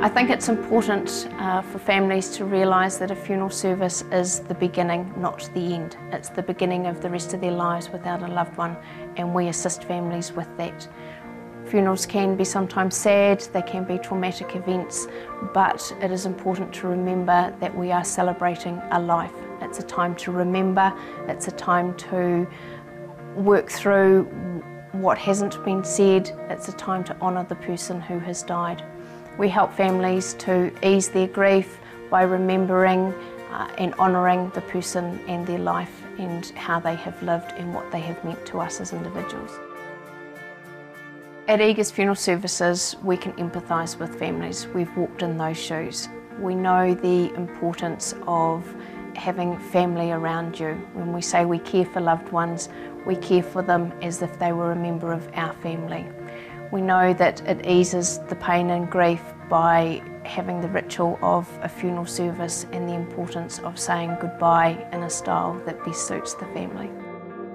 I think it's important for families to realise that a funeral service is the beginning, not the end. It's the beginning of the rest of their lives without a loved one, and we assist families with that. Funerals can be sometimes sad, they can be traumatic events, but it is important to remember that we are celebrating a life. It's a time to remember, it's a time to work through what hasn't been said, it's a time to honour the person who has died. We help families to ease their grief by remembering and honouring the person and their life and how they have lived and what they have meant to us as individuals. At Eagars Funeral Services, we can empathise with families. We've walked in those shoes. We know the importance of having family around you. When we say we care for loved ones, we care for them as if they were a member of our family. We know that it eases the pain and grief by having the ritual of a funeral service and the importance of saying goodbye in a style that best suits the family.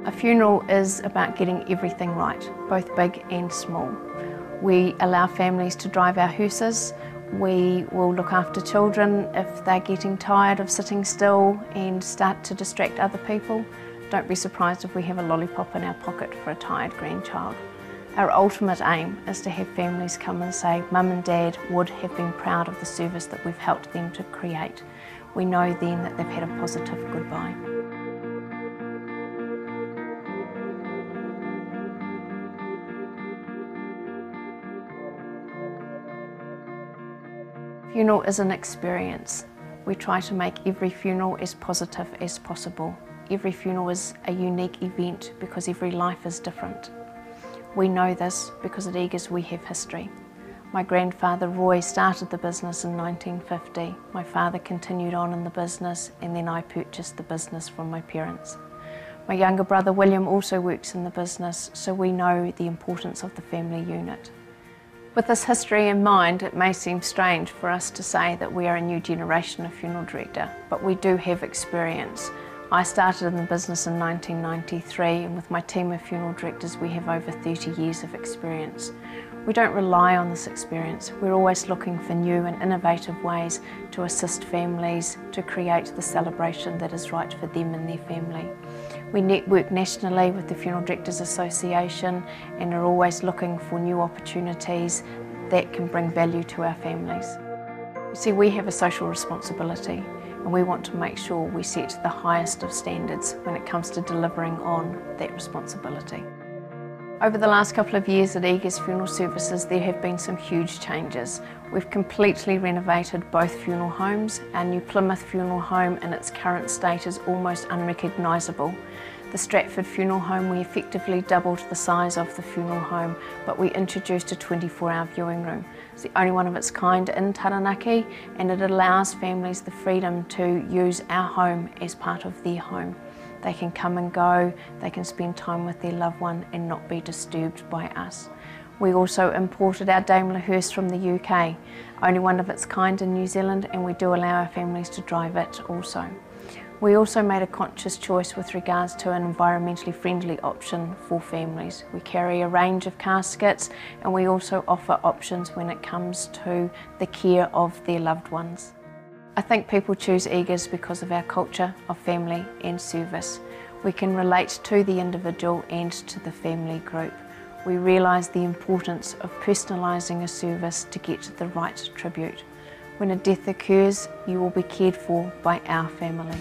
A funeral is about getting everything right, both big and small. We allow families to drive our hearses. We will look after children if they're getting tired of sitting still and start to distract other people. Don't be surprised if we have a lollipop in our pocket for a tired grandchild. Our ultimate aim is to have families come and say, Mum and Dad would have been proud of the service that we've helped them to create. We know then that they've had a positive goodbye. Funeral is an experience. We try to make every funeral as positive as possible. Every funeral is a unique event because every life is different. We know this because at Eagars we have history. My grandfather Roy started the business in 1950. My father continued on in the business and then I purchased the business from my parents. My younger brother William also works in the business, so we know the importance of the family unit. With this history in mind, it may seem strange for us to say that we are a new generation of funeral director, but we do have experience. I started in the business in 1993 and with my team of funeral directors we have over 30 years of experience. We don't rely on this experience, we're always looking for new and innovative ways to assist families to create the celebration that is right for them and their family. We network nationally with the Funeral Directors Association and are always looking for new opportunities that can bring value to our families. You see, we have a social responsibility and we want to make sure we set the highest of standards when it comes to delivering on that responsibility. Over the last couple of years at Eagars Funeral Services there have been some huge changes. We've completely renovated both funeral homes. Our new Plymouth funeral home in its current state is almost unrecognisable. The Stratford funeral home, we effectively doubled the size of the funeral home, but we introduced a 24-hour viewing room. It's the only one of its kind in Taranaki and it allows families the freedom to use our home as part of their home. They can come and go, they can spend time with their loved one and not be disturbed by us. We also imported our Daimler hearse from the UK, only one of its kind in New Zealand, and we do allow our families to drive it also. We also made a conscious choice with regards to an environmentally friendly option for families. We carry a range of caskets and we also offer options when it comes to the care of their loved ones. I think people choose Eagars because of our culture of family and service. We can relate to the individual and to the family group. We realise the importance of personalising a service to get the right tribute. When a death occurs, you will be cared for by our family.